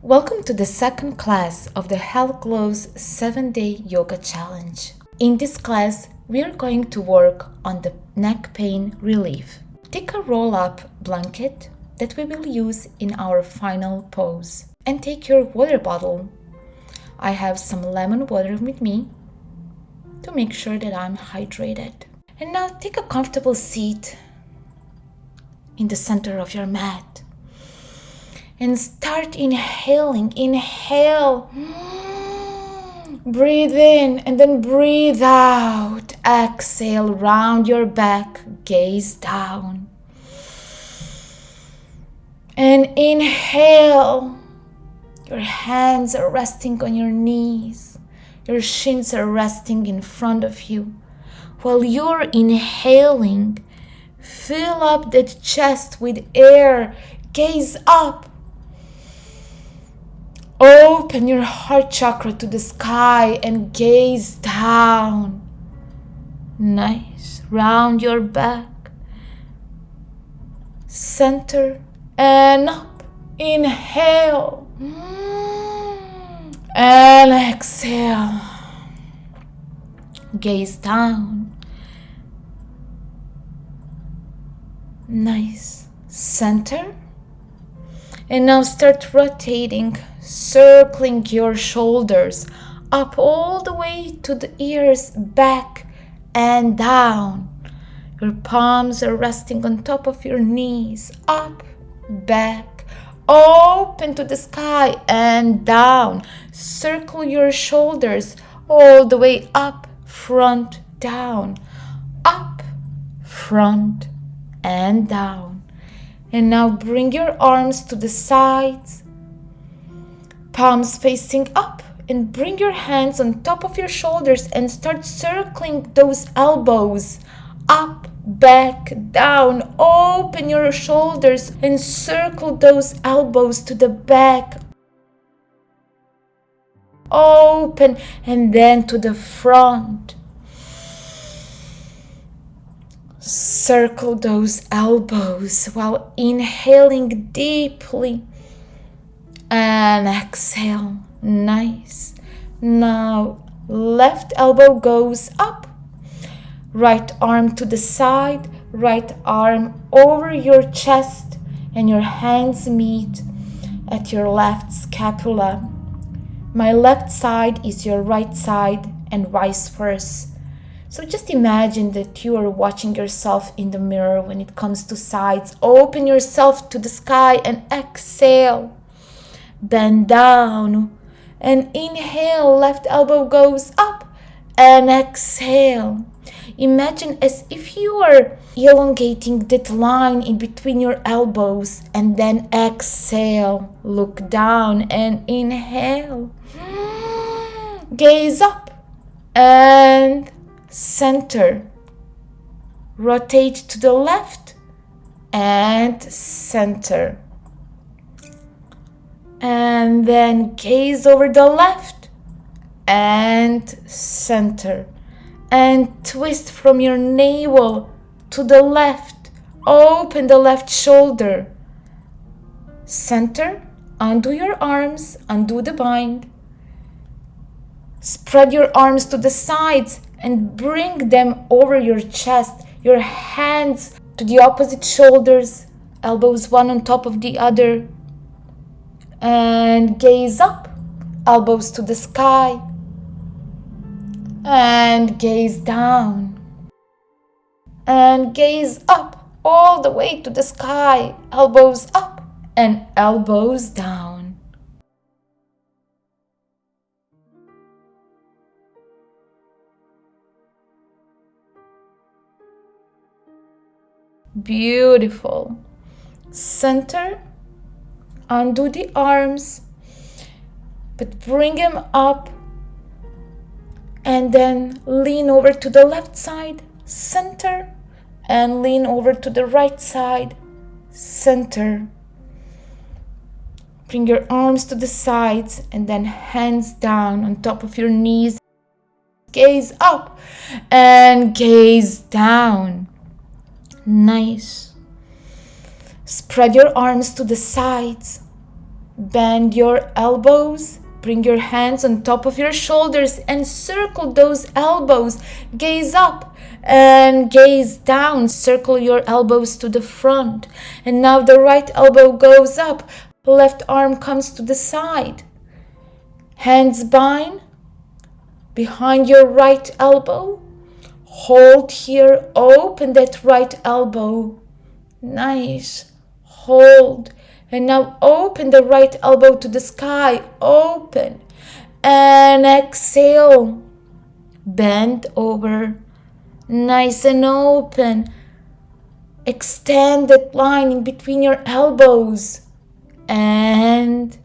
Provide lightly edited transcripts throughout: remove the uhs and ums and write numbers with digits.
Welcome to the second class of the Health Glows 7-Day Yoga Challenge. In this class, we are going to work on the neck pain relief. Take a roll-up blanket that we will use in our final pose and take your water bottle. I have some lemon water with me to make sure that I'm hydrated. And now take a comfortable seat in the center of your mat. And start inhaling. Inhale. Breathe in and then breathe out. Exhale, round your back, gaze down. And inhale. Your hands are resting on your knees. Your shins are resting in front of you. While you're inhaling, fill up that chest with air. Gaze up. Open your heart chakra to the sky and gaze down. Nice. Round your back. Center and up. Inhale. And exhale. Gaze down. Nice. Center. And now start rotating, circling your shoulders up all the way to the ears, back and down. Your palms are resting on top of your knees, up, back, open to the sky and down. Circle your shoulders all the way up, front, down, up, front and down. And now bring your arms to the sides, palms facing up, and bring your hands on top of your shoulders and start circling those elbows up, back, down. Open your shoulders and circle those elbows to the back. Open and then to the front. Circle those elbows while inhaling deeply and exhale. Nice. Now left elbow goes up, right arm to the side, right arm over your chest, and your hands meet at your left scapula. My left side is your right side and vice versa. So just imagine that you are watching yourself in the mirror when it comes to sides. Open yourself to the sky and exhale. Bend down and inhale. Left elbow goes up and exhale. Imagine as if you are elongating that line in between your elbows and then exhale. Look down and inhale. Gaze up and center. Rotate to the left and center. And then gaze over the left and center. And twist from your navel to the left. Open the left shoulder. Center. Undo your arms. Undo the bind. Spread your arms to the sides and bring them over your chest. Your hands to the opposite shoulders. Elbows one on top of the other. And gaze up. Elbows to the sky. And gaze down. And gaze up all the way to the sky. Elbows up and elbows down. Beautiful. Center. Undo the arms, but bring them up and then lean over to the left side, center, and lean over to the right side, center. Bring your arms to the sides and then hands down on top of your knees. Gaze up and gaze down. Nice. Spread your arms to the sides. Bend your elbows. Bring your hands on top of your shoulders and circle those elbows. Gaze up and gaze down. Circle your elbows to the front. And now the right elbow goes up. Left arm comes to the side. Hands bind behind your right elbow. Hold here. Open that right elbow. Nice. Hold. And now open the right elbow to the sky. Open. And exhale. Bend over. Nice and open. Extend that line in between your elbows. And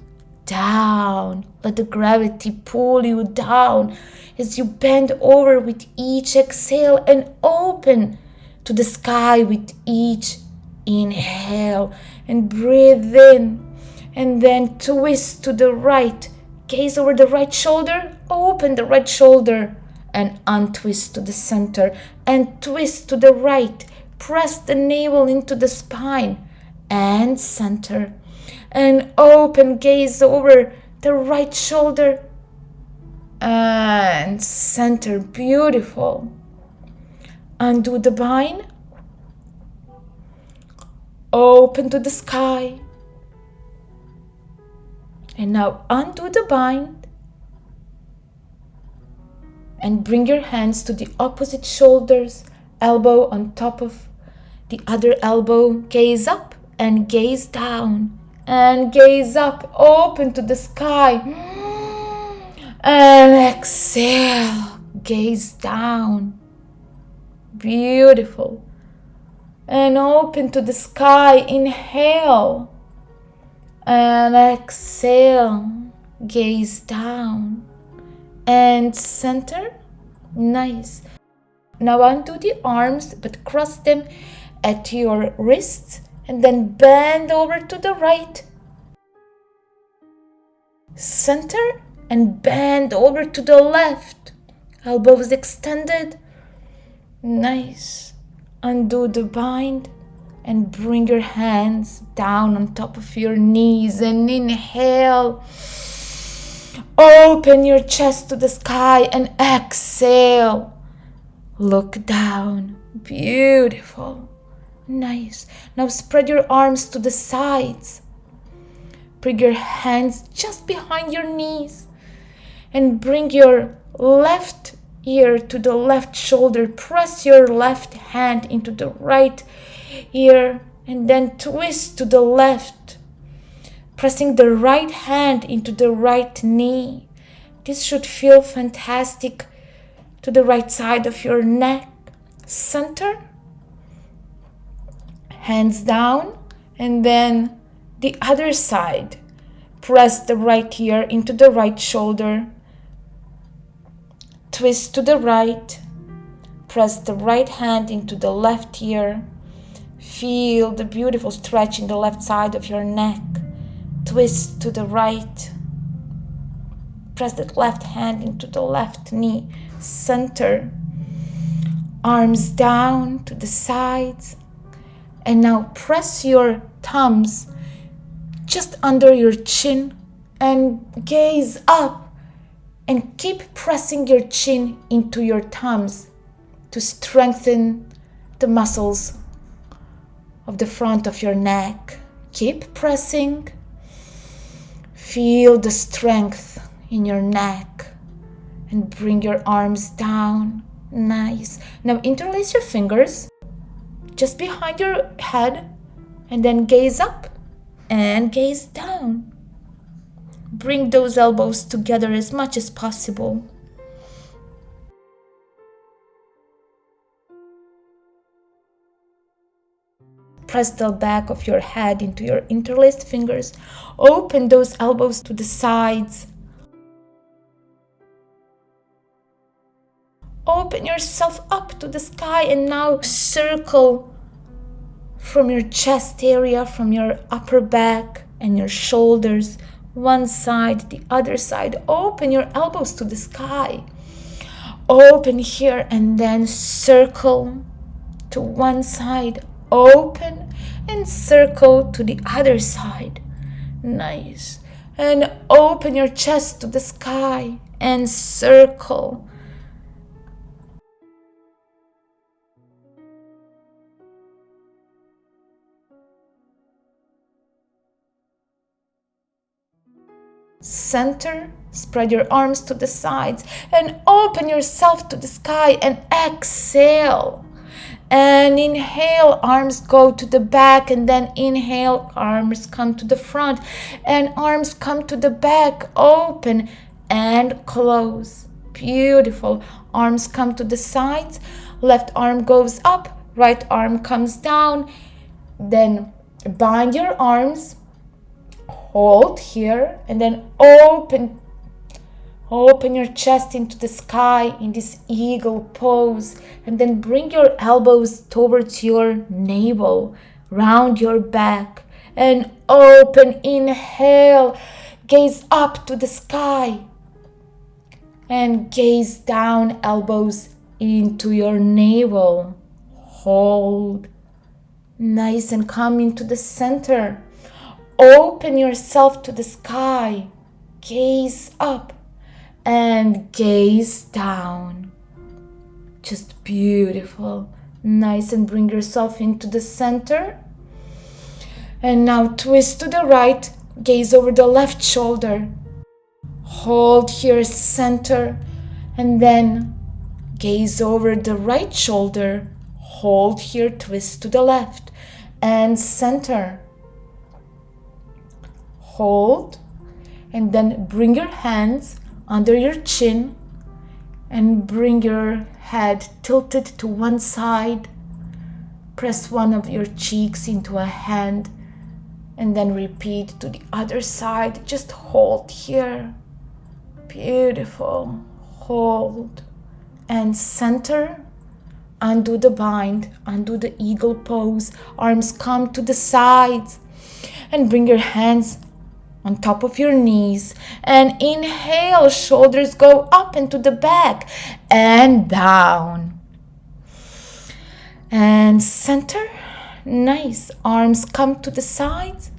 down. Let the gravity pull you down as you bend over with each exhale and open to the sky with each inhale. And breathe in and then twist to the right. Gaze over the right shoulder. Open the right shoulder and untwist to the center and twist to the right. Press the navel into the spine and center and open. Gaze over the right shoulder and center. Beautiful. Undo the bind. Open to the sky. And now undo the bind. And bring your hands to the opposite shoulders. Elbow on top of the other elbow. Gaze up and gaze down. And gaze up. Open to the sky. And exhale. Gaze down. Beautiful. And open to the sky. Inhale. And exhale. Gaze down. And center. Nice. Now undo the arms, but cross them at your wrists. And then bend over to the right. Center. And bend over to the left. Elbows extended. Nice. Undo the bind and bring your hands down on top of your knees and inhale. Open your chest to the sky and exhale. Look down. Beautiful. Nice. Now spread your arms to the sides. Bring your hands just behind your knees and bring your left ear to the left shoulder. Press your left hand into the right ear and then twist to the left. Pressing the right hand into the right knee. This should feel fantastic to the right side of your neck. Center. Hands down and then the other side. Press the right ear into the right shoulder. Twist to the right. Press the right hand into the left ear. Feel the beautiful stretch in the left side of your neck. Twist to the right. Press that left hand into the left knee. Center. Arms down to the sides. And now press your thumbs just under your chin and gaze up. And keep pressing your chin into your thumbs to strengthen the muscles of the front of your neck. Keep pressing. Feel the strength in your neck. And bring your arms down. Nice. Now interlace your fingers just behind your head. And then gaze up and gaze down. Bring those elbows together as much as possible. Press the back of your head into your interlaced fingers. Open those elbows to the sides. Open yourself up to the sky and now circle from your chest area, from your upper back and your shoulders. One side, the other side. Open your elbows to the sky. Open here and then circle to one side. Open and circle to the other side. Nice. And open your chest to the sky and circle. Center, spread your arms to the sides and open yourself to the sky and exhale. And inhale, arms go to the back, and then inhale, arms come to the front and arms come to the back, open and close. Beautiful. Arms come to the sides, left arm goes up, right arm comes down. Then bind your arms, hold here, and then open your chest into the sky in this eagle pose, and then bring your elbows towards your navel, round your back, and open. Inhale, gaze up to the sky, and gaze down, elbows into your navel. Hold. Nice, and come into the center. Open yourself to the sky. Gaze up and gaze down. Just beautiful. Nice, and bring yourself into the center. And now twist to the right. Gaze over the left shoulder. Hold here, center. And then gaze over the right shoulder. Hold here, twist to the left. And center. Hold. And then bring your hands under your chin and bring your head tilted to one side. Press one of your cheeks into a hand and then repeat to the other side. Just hold here. Beautiful. Hold and center. Undo the bind, undo the eagle pose. Arms come to the sides and bring your hands on top of your knees, and inhale, shoulders go up into the back and down. And center. Nice. Arms come to the sides.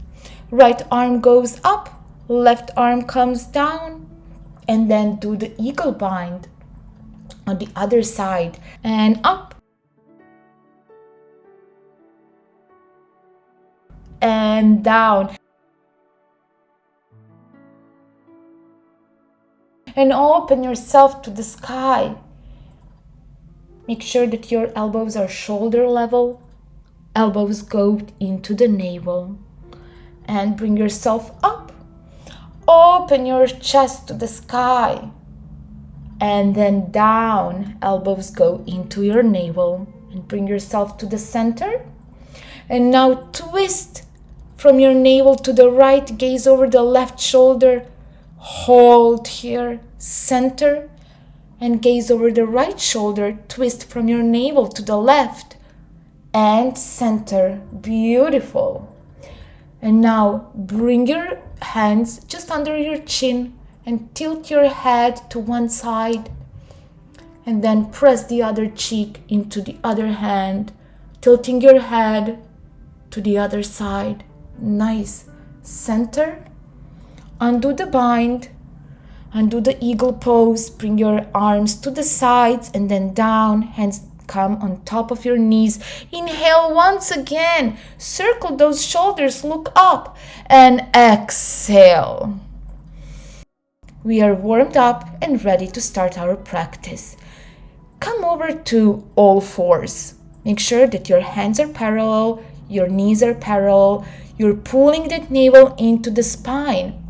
Right arm goes up, left arm comes down, and then do the eagle bind on the other side and up and down. And open yourself to the sky. Make sure that your elbows are shoulder level. Elbows go into the navel. And bring yourself up. Open your chest to the sky. And then down. Elbows go into your navel. And bring yourself to the center. And now twist from your navel to the right. Gaze over the left shoulder. Hold here, center, and gaze over the right shoulder. Twist from your navel to the left and center. Beautiful. And now bring your hands just under your chin and tilt your head to one side. And then press the other cheek into the other hand, tilting your head to the other side. Nice. Center. Undo the bind, undo the eagle pose, bring your arms to the sides and then down, hands come on top of your knees. Inhale once again, circle those shoulders, look up and exhale. We are warmed up and ready to start our practice. Come over to all fours. Make sure that your hands are parallel, your knees are parallel, you're pulling that navel into the spine.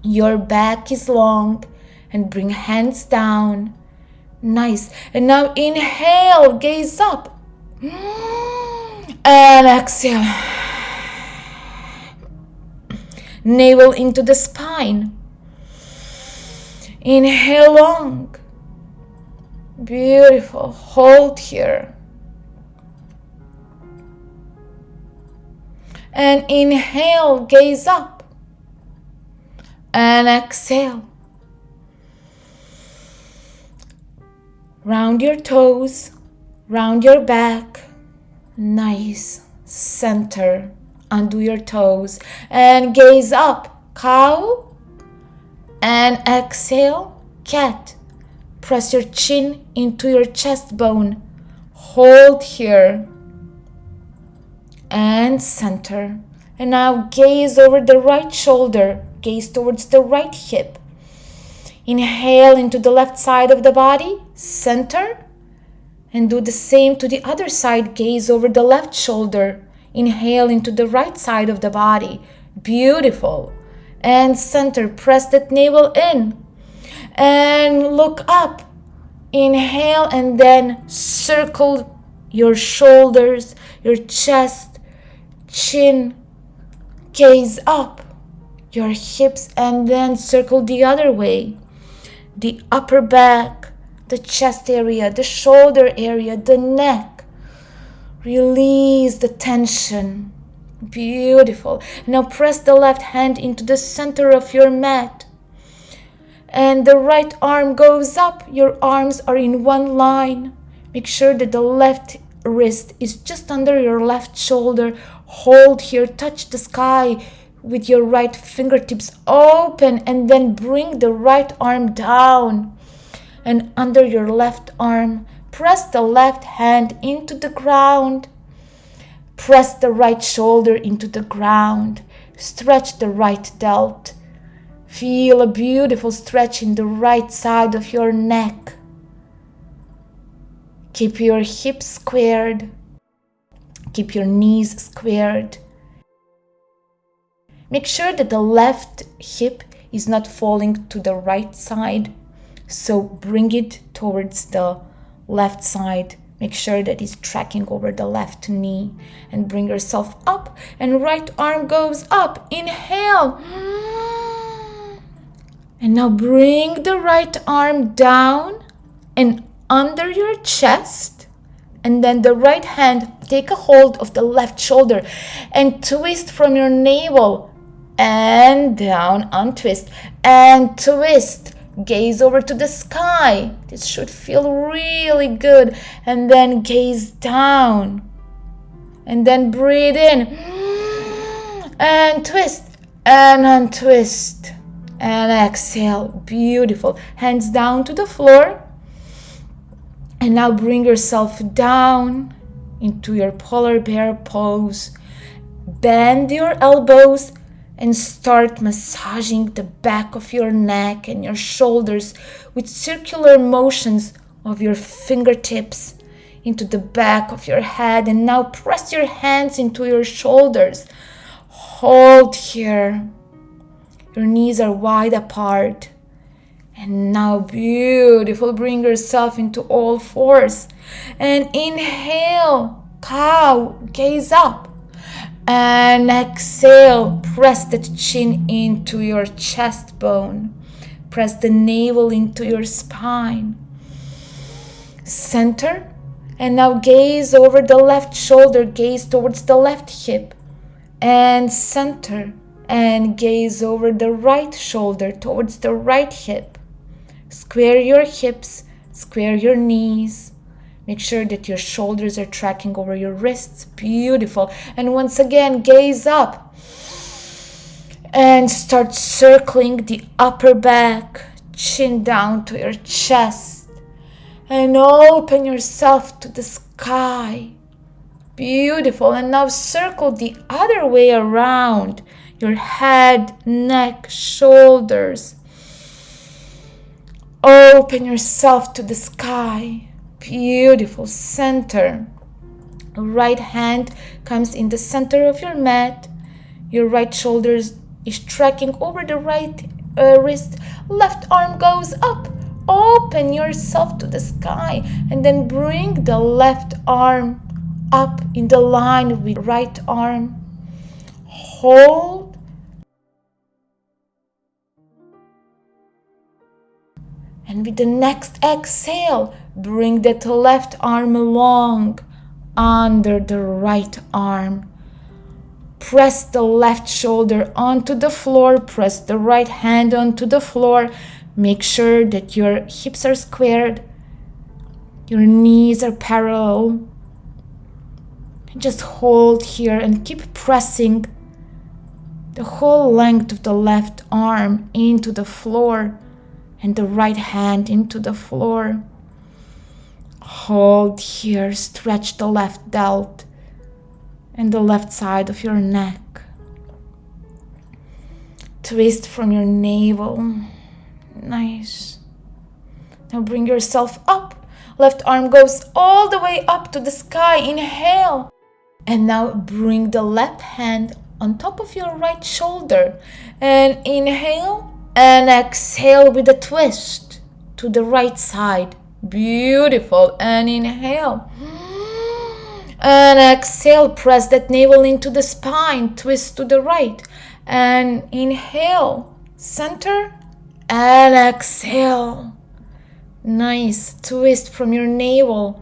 Your back is long and bring hands down. Nice. And now inhale, gaze up. And exhale. Navel into the spine. Inhale long. Beautiful. Hold here. And inhale, gaze up. And exhale. Round your toes, round your back. Nice. Center. Undo your toes and gaze up. Cow. And exhale, cat. Press your chin into your chest bone. Hold here. And center. And now gaze over the right shoulder. Gaze towards the right hip. Inhale into the left side of the body. Center. And do the same to the other side. Gaze over the left shoulder. Inhale into the right side of the body. Beautiful. And center. Press that navel in. And look up. Inhale and then circle your shoulders, your chest, chin. Gaze up. Your hips and then circle the other way. The upper back, the chest area, the shoulder area, the neck. Release the tension. Beautiful. Now press the left hand into the center of your mat. And the right arm goes up. Your arms are in one line. Make sure that the left wrist is just under your left shoulder. Hold here. Touch the sky with your right fingertips open. And then bring the right arm down. And under your left arm, press the left hand into the ground. Press the right shoulder into the ground. Stretch the right delt. Feel a beautiful stretch in the right side of your neck. Keep your hips squared. Keep your knees squared. Make sure that the left hip is not falling to the right side. So bring it towards the left side. Make sure that it's tracking over the left knee. And bring yourself up. And right arm goes up. Inhale. And now bring the right arm down and under your chest. And then the right hand, take a hold of the left shoulder and twist from your navel. And down, untwist. And twist. Gaze over to the sky. This should feel really good. And then gaze down. And then breathe in. And twist. And untwist. And exhale. Beautiful. Hands down to the floor. And now bring yourself down into your polar bear pose. Bend your elbows and start massaging the back of your neck and your shoulders with circular motions of your fingertips into the back of your head. And now press your hands into your shoulders. Hold here. Your knees are wide apart. And now beautiful. Bring yourself into all fours. And inhale. Cow. Gaze up. And exhale. Press that chin into your chest bone. Press the navel into your spine. Center. And now gaze over the left shoulder. Gaze towards the left hip. And center. And gaze over the right shoulder towards the right hip. Square your hips, square your knees. Make sure that your shoulders are tracking over your wrists. Beautiful. And once again, gaze up. And start circling the upper back, chin down to your chest. And open yourself to the sky. Beautiful. And now circle the other way around. Your head, neck, shoulders. Open yourself to the sky. Beautiful. Center. Right hand comes in the center of your mat. Your right shoulder is tracking over the right wrist. Left arm goes up. Open yourself to the sky. And then bring the left arm up in the line with right arm. Hold. And with the next exhale, bring that left arm along under the right arm. Press the left shoulder onto the floor. Press the right hand onto the floor. Make sure that your hips are squared. Your knees are parallel. Just hold here and keep pressing the whole length of the left arm into the floor and the right hand into the floor. Hold here, stretch the left delt and the left side of your neck. Twist from your navel. Nice. Now bring yourself up. Left arm goes all the way up to the sky. Inhale. And now bring the left hand on top of your right shoulder. And inhale and exhale with a twist to the right side. Beautiful. And inhale. And exhale. Press that navel into the spine. Twist to the right. And inhale. Center. And exhale. Nice. Twist from your navel.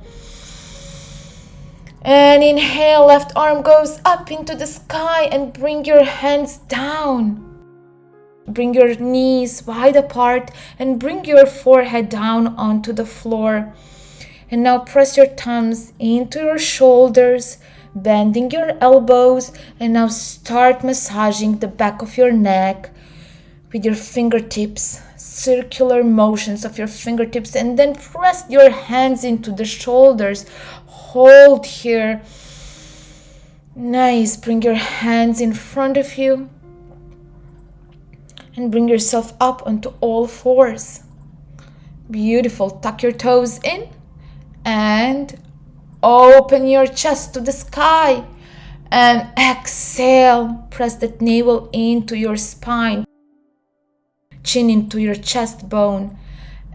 And inhale, left arm goes up into the sky and bring your hands down. Bring your knees wide apart and bring your forehead down onto the floor. And now press your thumbs into your shoulders, bending your elbows, and now start massaging the back of your neck with your fingertips, circular motions of your fingertips, and then press your hands into the shoulders. Hold here. Nice. Bring your hands in front of you and bring yourself up onto all fours. Beautiful. Tuck your toes in and open your chest to the sky. And exhale. Press that navel into your spine. Chin into your chest bone.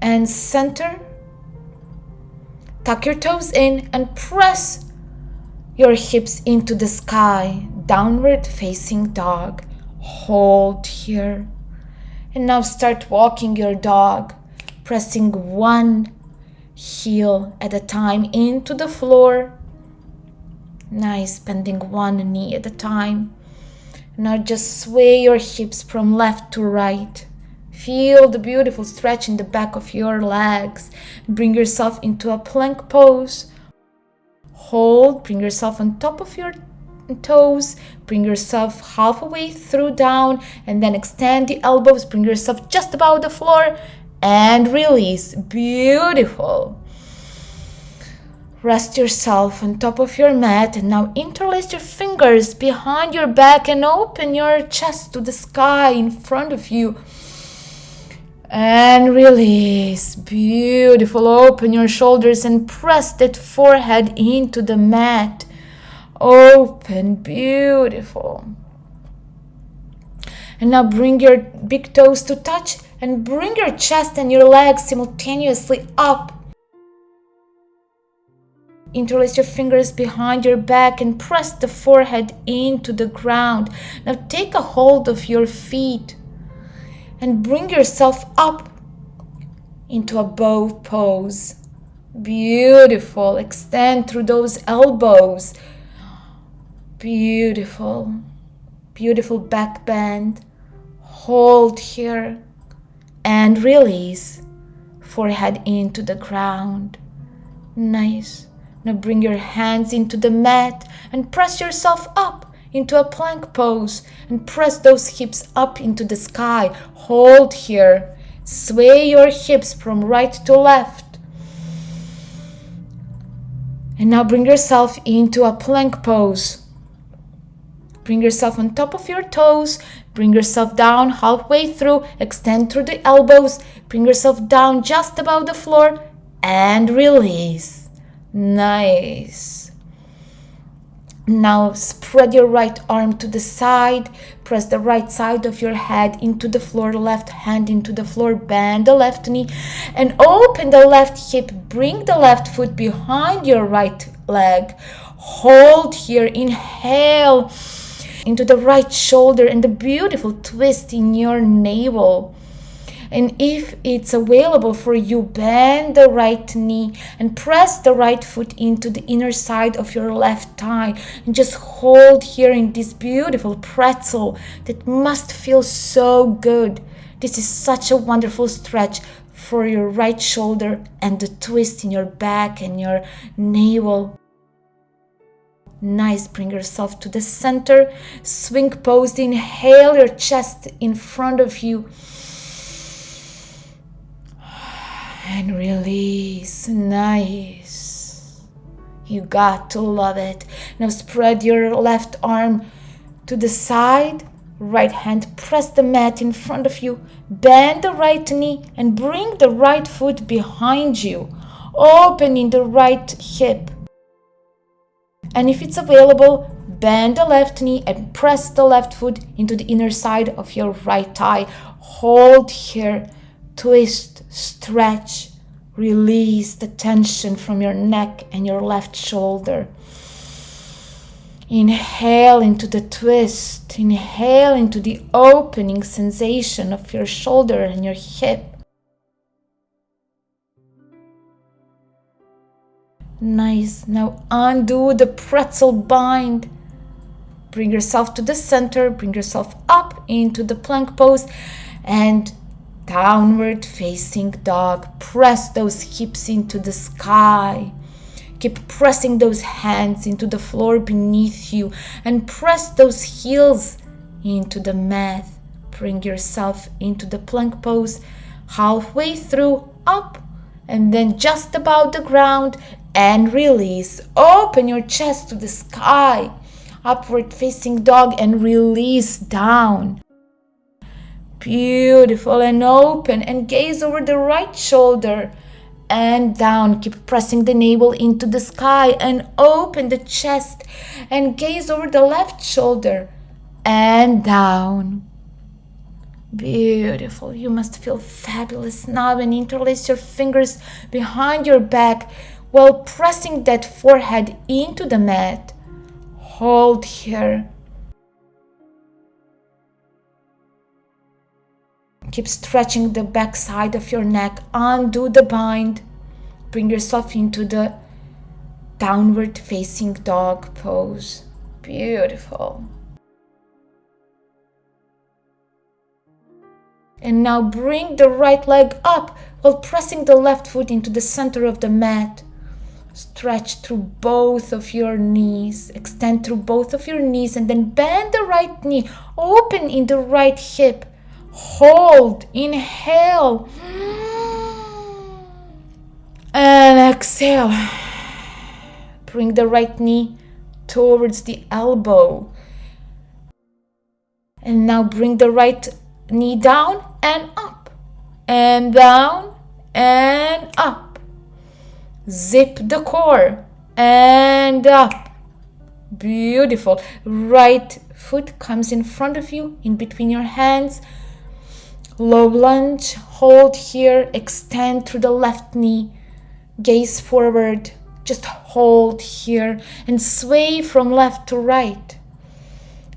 And center. Tuck your toes in and press your hips into the sky. Downward facing dog. Hold here. And now start walking your dog. Pressing one heel at a time into the floor. Nice. Bending one knee at a time. Now just sway your hips from left to right. Feel the beautiful stretch in the back of your legs. Bring yourself into a plank pose. Hold. Bring yourself on top of your toes. Bring yourself halfway through down and then extend the elbows. Bring yourself just above the floor and release. Beautiful. Rest yourself on top of your mat and now interlace your fingers behind your back and open your chest to the sky in front of you. And release. Beautiful. Open your shoulders and press that forehead into the mat. Open. Beautiful. And now bring your big toes to touch and bring your chest and your legs simultaneously up. Interlace your fingers behind your back and press the forehead into the ground. Now take a hold of your feet and bring yourself up into a bow pose. Beautiful. Extend through those elbows. Beautiful. Beautiful back bend. Hold here and release. Forehead into the ground. Nice. Now bring your hands into the mat and press yourself up into a plank pose and press those hips up into the sky. Hold here. Sway your hips from right to left. And now bring yourself into a plank pose. Bring yourself on top of your toes. Bring yourself down halfway through. Extend through the elbows. Bring yourself down just above the floor and release. Nice. Now spread your right arm to the side. Press the right side of your head into the floor. Left hand into the floor. Bend the left knee and open the left hip. Bring the left foot behind your right leg. Hold here. Inhale into the right shoulder and the beautiful twist in your navel. And if it's available for you, bend the right knee and press the right foot into the inner side of your left thigh. And just hold here in this beautiful pretzel that must feel so good. This is such a wonderful stretch for your right shoulder and the twist in your back and your navel. Nice. Bring yourself to the center. Swing pose. Inhale your chest in front of you. And release. Nice. You got to love it. Now spread your left arm to the side. Right hand, press the mat in front of you. Bend the right knee and bring the right foot behind you. Opening the right hip. And if it's available, bend the left knee and press the left foot into the inner side of your right thigh. Hold here. Twist, stretch, release the tension from your neck and your left shoulder. Inhale into the twist. Inhale into the opening sensation of your shoulder and your hip. Nice. Now undo the pretzel bind. Bring yourself to the center. Bring yourself up into the plank pose and downward facing dog. Press those hips into the sky. Keep pressing those hands into the floor beneath you and press those heels into the mat. Bring yourself into the plank pose, halfway through, up, and then just about the ground, and release. Open your chest to the sky, upward facing dog, and release down. Beautiful. And open and gaze over the right shoulder and down. Keep pressing the navel into the sky and open the chest and gaze over the left shoulder and down. Beautiful. You must feel fabulous now, and interlace your fingers behind your back while pressing that forehead into the mat. Hold here. Keep stretching the back side of your neck. Undo the bind. Bring yourself into the downward facing dog pose. Beautiful. And now bring the right leg up while pressing the left foot into the center of the mat. Stretch through both of your knees. Extend through both of your knees and then bend the right knee. Open in the right hip. Hold. Inhale. And exhale. Bring the right knee towards the elbow. And now bring the right knee down and up. And down and up. Zip the core and up. Beautiful. Right foot comes in front of you, in between your hands. Low lunge. Hold here. Extend through the left knee. Gaze forward. Just hold here and sway from left to right.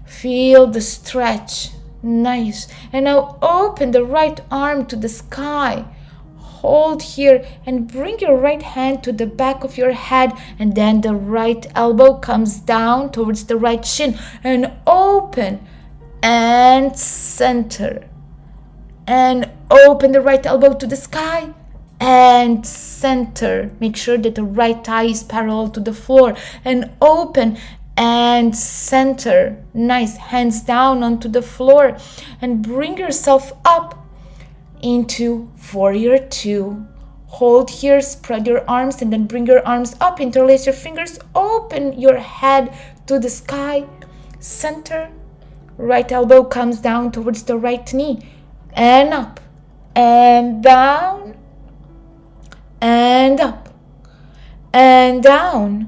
Feel the stretch. Nice. And now open the right arm to the sky. Hold here and bring your right hand to the back of your head, and then the right elbow comes down towards the right shin and open and center. And open the right elbow to the sky and center. Make sure that the right thigh is parallel to the floor and open and center. Nice. Hands down onto the floor and bring yourself up into warrior two. Hold here, spread your arms and then bring your arms up, interlace your fingers, open your head to the sky, center. Right elbow comes down towards the right knee and up and down and up and down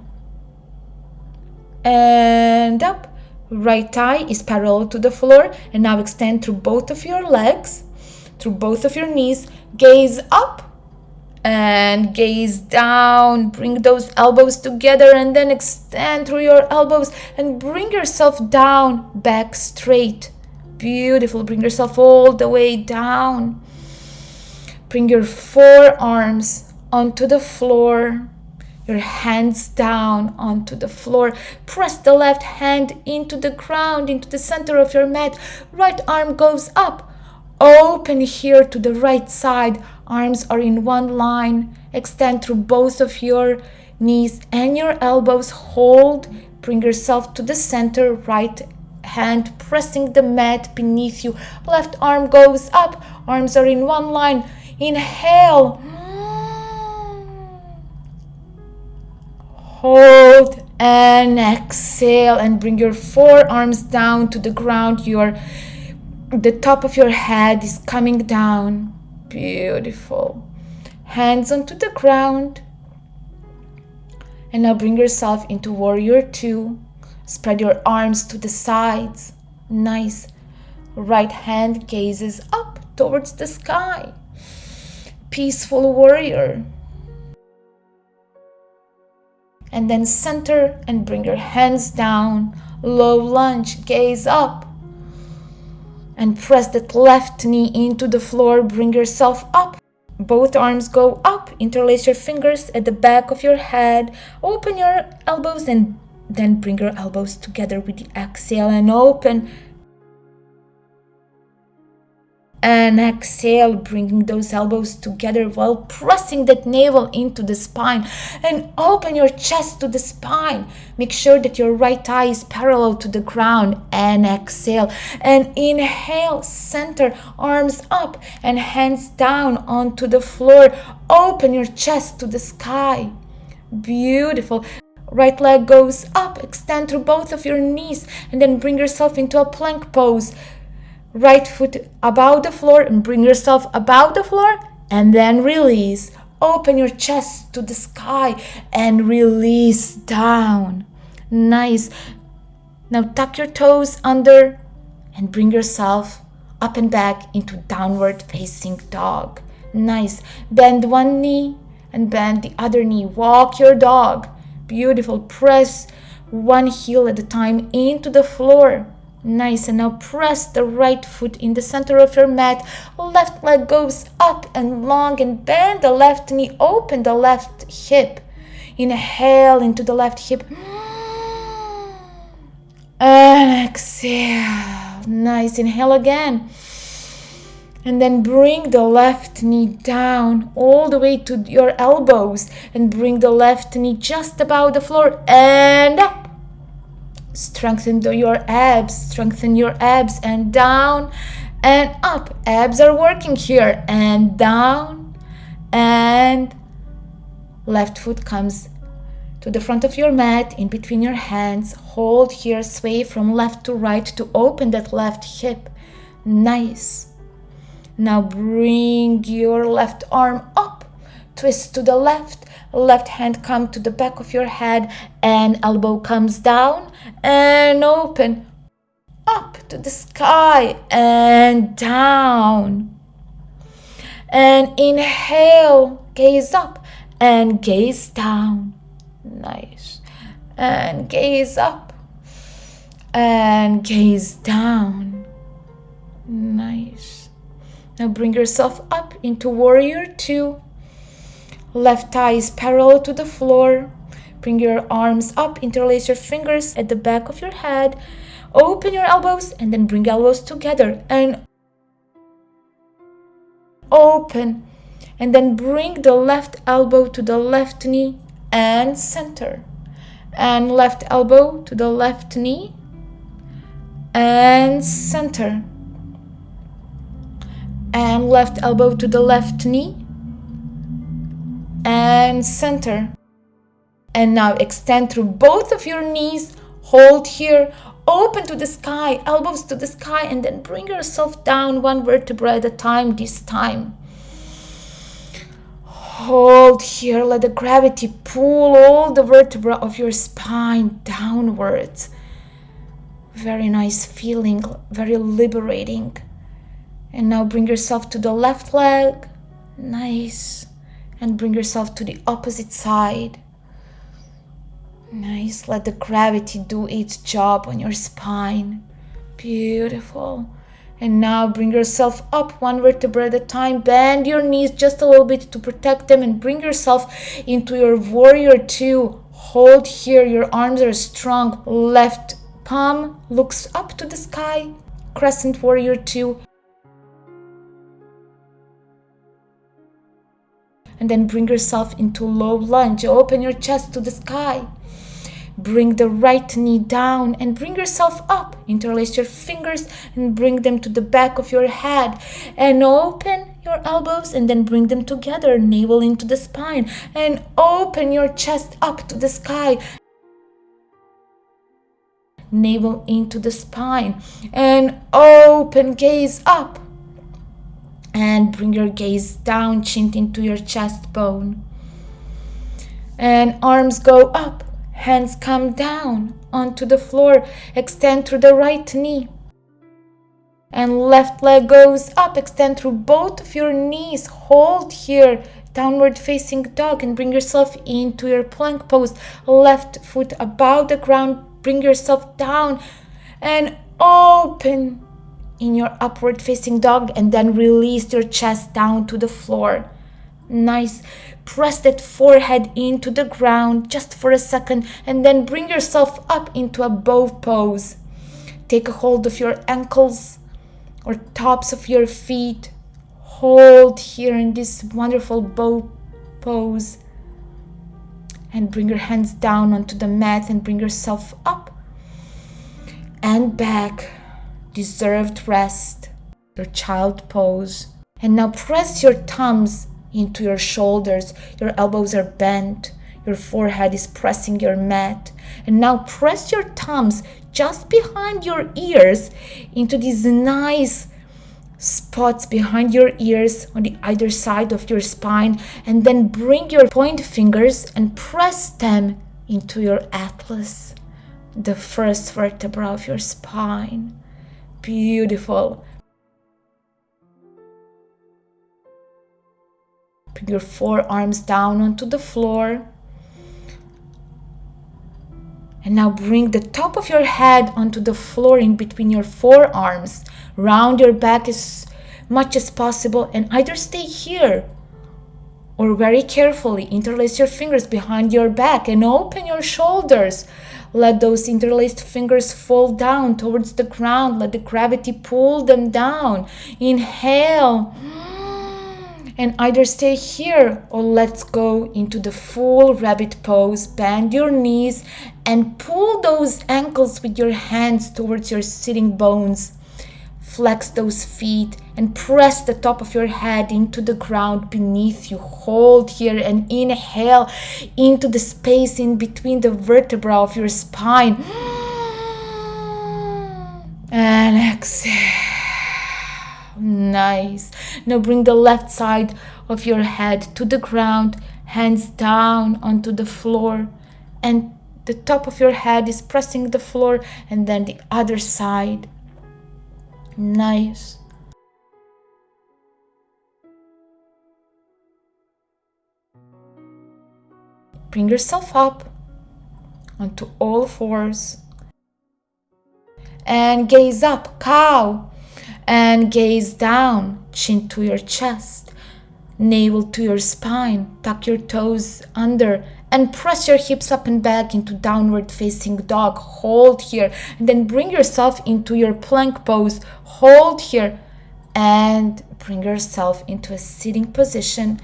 and up. Right thigh is parallel to the floor, and now extend through both of your legs, through both of your knees. Gaze up and gaze down. Bring those elbows together and then extend through your elbows and bring yourself down, back straight. Beautiful. Bring yourself all the way down. Bring your forearms onto the floor, your hands down onto the floor. Press the left hand into the ground, into the center of your mat. Right arm goes up. Open here to the right side. Arms are in one line. Extend through both of your knees and your elbows. Hold. Bring yourself to the center, right hand pressing the mat beneath you. Left arm goes up, arms are in one line. Inhale. Hold and exhale, and bring your forearms down to the ground. The top of your head is coming down. Beautiful. Hands onto the ground. And now bring yourself into warrior 2. Spread your arms to the sides. Nice. Right hand gazes up towards the sky. Peaceful warrior. And then center and bring your hands down. Low lunge, gaze up. And press that left knee into the floor. Bring yourself up. Both arms go up. Interlace your fingers at the back of your head. Open your elbows and then bring your elbows together with the exhale and open. And exhale, bringing those elbows together while pressing that navel into the spine. And open your chest to the spine. Make sure that your right thigh is parallel to the ground. And exhale. And inhale, center, arms up and hands down onto the floor. Open your chest to the sky. Beautiful. Right leg goes up. Extend through both of your knees. And then bring yourself into a plank pose. Right foot above the floor and bring yourself above the floor and then release. Open your chest to the sky and release down. Nice. Now tuck your toes under and bring yourself up and back into downward facing dog. Nice. Bend one knee and bend the other knee. Walk your dog. Beautiful. Press one heel at a time into the floor. Nice. And now press the right foot in the center of your mat. Left leg goes up and long and bend the left knee. Open the left hip. Inhale into the left hip. And exhale. Nice. Inhale again. And then bring the left knee down all the way to your elbows. And bring the left knee just above the floor. And up. Strengthen your abs and down and up. Abs are working here and down and left foot comes to the front of your mat in between your hands. Hold here, sway from left to right to open that left hip. Nice. Now bring your left arm up, twist to the left. Left hand come to the back of your head and elbow comes down and open. Up to the sky and down. And inhale, gaze up and gaze down. Nice. And gaze up and gaze down. Nice. Now bring yourself up into warrior 2. Left thigh is parallel to the floor. Bring your arms up, interlace your fingers at the back of your head. Open your elbows and then bring elbows together and open. And then bring the left elbow to the left knee and center. And left elbow to the left knee and center. And left elbow to the left knee and center. And now extend through both of your knees. Hold here. Open to the sky. Elbows to the sky. And then bring yourself down one vertebra at a time this time. Hold here. Let the gravity pull all the vertebrae of your spine downwards. Very nice feeling. Very liberating. And now bring yourself to the left leg. Nice. And bring yourself to the opposite side. Nice. Let the gravity do its job on your spine. Beautiful. And now bring yourself up one vertebra at a time. Bend your knees just a little bit to protect them and bring yourself into your warrior 2. Hold here. Your arms are strong. Left palm looks up to the sky. Crescent warrior 2. And then bring yourself into low lunge. Open your chest to the sky. bring the right knee down and bring yourself up. Interlace your fingers and bring them to the back of your head and open your elbows and then bring them together, navel into the spine, and open your chest up to the sky. Navel into the spine and open, gaze up, and bring your gaze down, chin into your chest bone, and arms go up, hands come down onto the floor, extend through the right knee, and left leg goes up, extend through both of your knees, hold here, downward facing dog, and bring yourself into your plank pose, left foot above the ground, bring yourself down and open in your upward facing dog, and then release your chest down to the floor. Nice. Press that forehead into the ground just for a second, and then bring yourself up into a bow pose. Take a hold of your ankles or tops of your feet. Hold here in this wonderful bow pose. And bring your hands down onto the mat and bring yourself up and back. Deserved rest. Your child pose. And now press your thumbs into your shoulders. Your elbows are bent. Your forehead is pressing your mat. And now press your thumbs just behind your ears into these nice spots behind your ears on the either side of your spine, and then bring your point fingers and press them into your atlas, the first vertebra of your spine. Beautiful. Bring your forearms down onto the floor. And now bring the top of your head onto the floor in between your forearms. Round your back as much as possible and either stay here or very carefully interlace your fingers behind your back and open your shoulders. Let those interlaced fingers fall down towards the ground. Let the gravity pull them down. Inhale. And either stay here or let's go into the full rabbit pose. Bend your knees and pull those ankles with your hands towards your sitting bones. Flex those feet and press the top of your head into the ground beneath you. Hold here and inhale into the space in between the vertebra of your spine. And exhale. Nice. Now bring the left side of your head to the ground, hands down onto the floor, and the top of your head is pressing the floor, and then the other side. Nice. Bring yourself up onto all fours and gaze up, cow. And gaze down, chin to your chest, navel to your spine, tuck your toes under and press your hips up and back into downward facing dog. Hold here and then bring yourself into your plank pose. Hold here and bring yourself into a sitting position.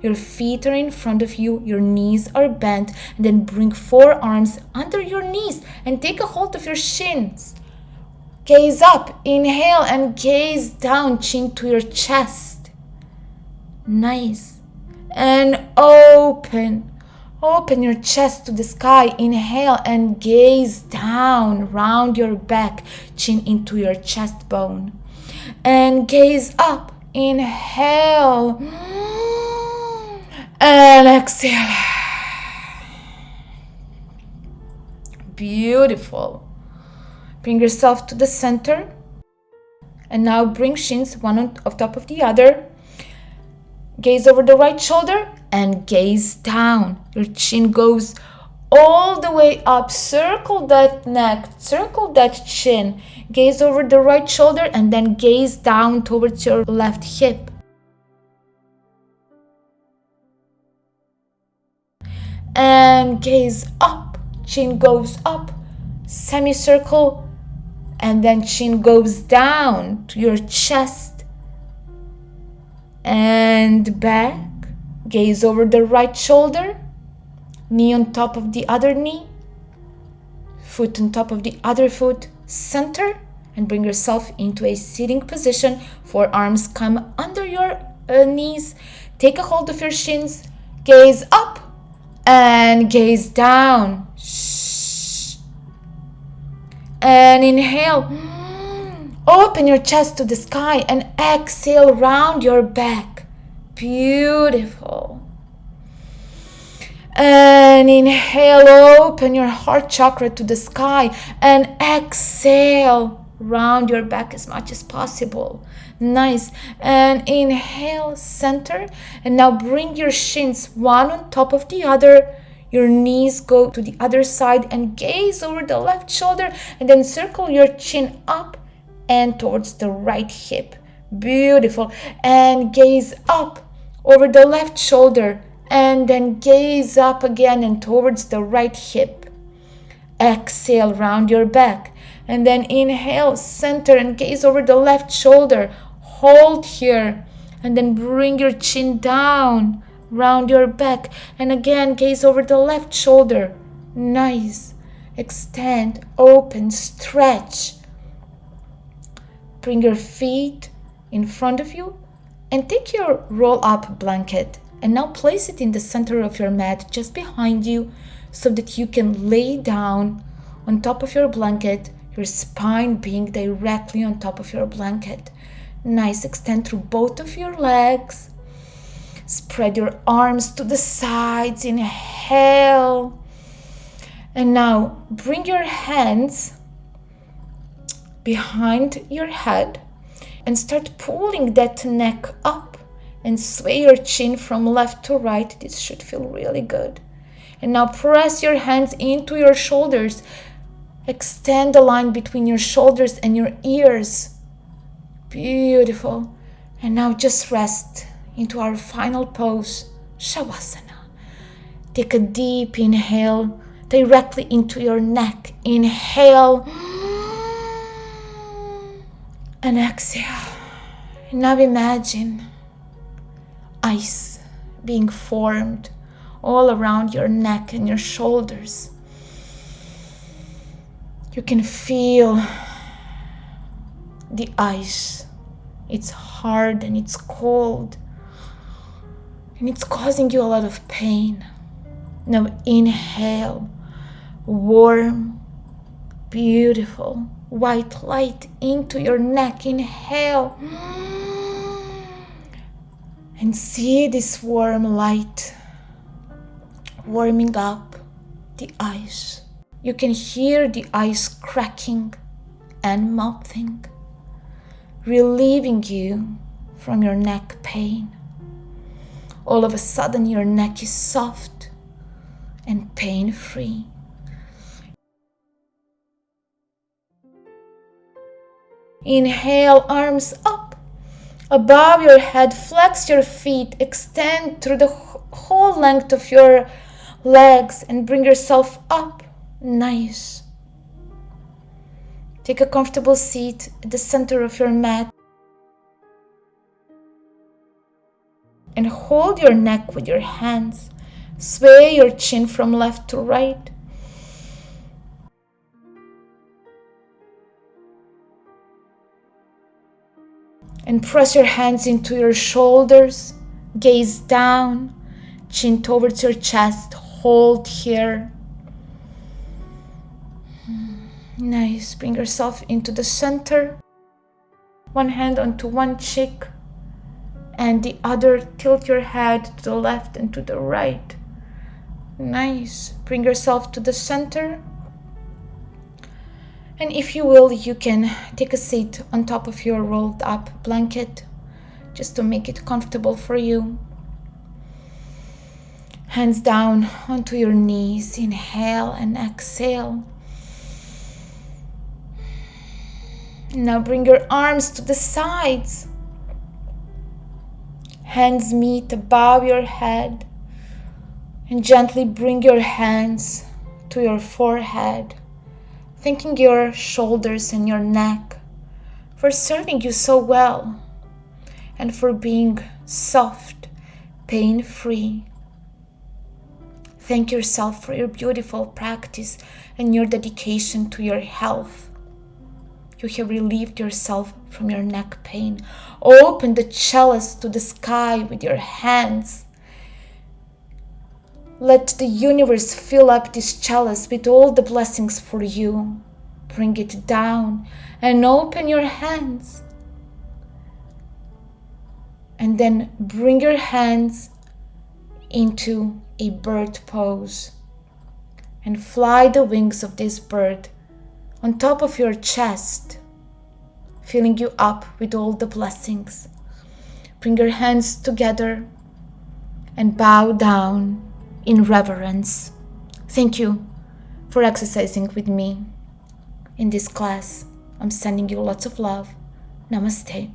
Your feet are in front of you, your knees are bent, and then bring forearms under your knees and take a hold of your shins. Gaze up, inhale, and gaze down, chin to your chest. Nice. And open your chest to the sky. Inhale and gaze down, round your back, chin into your chest bone. And gaze up, inhale, and exhale. Beautiful. Bring yourself to the center. And now bring shins one on top of the other. Gaze over the right shoulder and gaze down. Your chin goes all the way up. Circle that neck, circle that chin. Gaze over the right shoulder and then gaze down towards your left hip. And gaze up. Chin goes up. Semicircle. And then chin goes down to your chest and back. Gaze over the right shoulder, knee on top of the other knee. foot on top of the other foot, center, and bring yourself into a sitting position. Forearms come under your knees. Take a hold of your shins, gaze up and gaze down. Shh. And inhale, open your chest to the sky, and exhale, round your back. Beautiful. And inhale, open your heart chakra to the sky, and exhale, round your back as much as possible. Nice. And inhale, center, and now bring your shins one on top of the other. Your knees go to the other side, and gaze over the left shoulder, and then circle your chin up and towards the right hip. Beautiful. And gaze up over the left shoulder, and then gaze up again and towards the right hip. Exhale, round your back, and then inhale, center, and gaze over the left shoulder. Hold here, and then bring your chin down, round your back, and again gaze over the left shoulder. Nice. Extend, open, stretch. Bring your feet in front of you, and take your roll-up blanket, and now place it in the center of your mat, just behind you, so that you can lay down on top of your blanket, your spine being directly on top of your blanket. Nice. Extend through both of your legs. Spread your arms to the sides. Inhale. And now bring your hands behind your head and start pulling that neck up, and sway your chin from left to right. This should feel really good. And now press your hands into your shoulders. Extend the line between your shoulders and your ears. Beautiful. And now just rest into our final pose, Shavasana. Take a deep inhale directly into your neck. Inhale. And exhale. And now imagine ice being formed all around your neck and your shoulders. You can feel the ice. It's hard and it's cold, and it's causing you a lot of pain. Now inhale, warm, beautiful white light into your neck. Inhale. And see this warm light warming up the ice. You can hear the ice cracking and melting, relieving you from your neck pain. All of a sudden, your neck is soft and pain-free. Inhale, arms up above your head. Flex your feet, extend through the whole length of your legs, and bring yourself up. Nice. Take a comfortable seat at the center of your mat, and hold your neck with your hands. Sway your chin from left to right. And press your hands into your shoulders. Gaze down, chin towards your chest. Hold here. Nice. Bring yourself into the center. One hand onto one cheek, and the other. Tilt your head to the left and to the right. Nice. Bring yourself to the center. And if you will, you can take a seat on top of your rolled up blanket, just to make it comfortable for you. Hands down onto your knees. Inhale and exhale. Now bring your arms to the sides. Hands meet above your head, and gently bring your hands to your forehead, thanking your shoulders and your neck for serving you so well and for being soft, pain-free. Thank yourself for your beautiful practice and your dedication to your health. You have relieved yourself from your neck pain. Open the chalice to the sky with your hands. Let the universe fill up this chalice with all the blessings for you. Bring it down and open your hands. And then bring your hands into a bird pose and fly the wings of this bird on top of your chest, filling you up with all the blessings. Bring your hands together and bow down in reverence. Thank you for exercising with me in this class. I'm sending you lots of love. Namaste.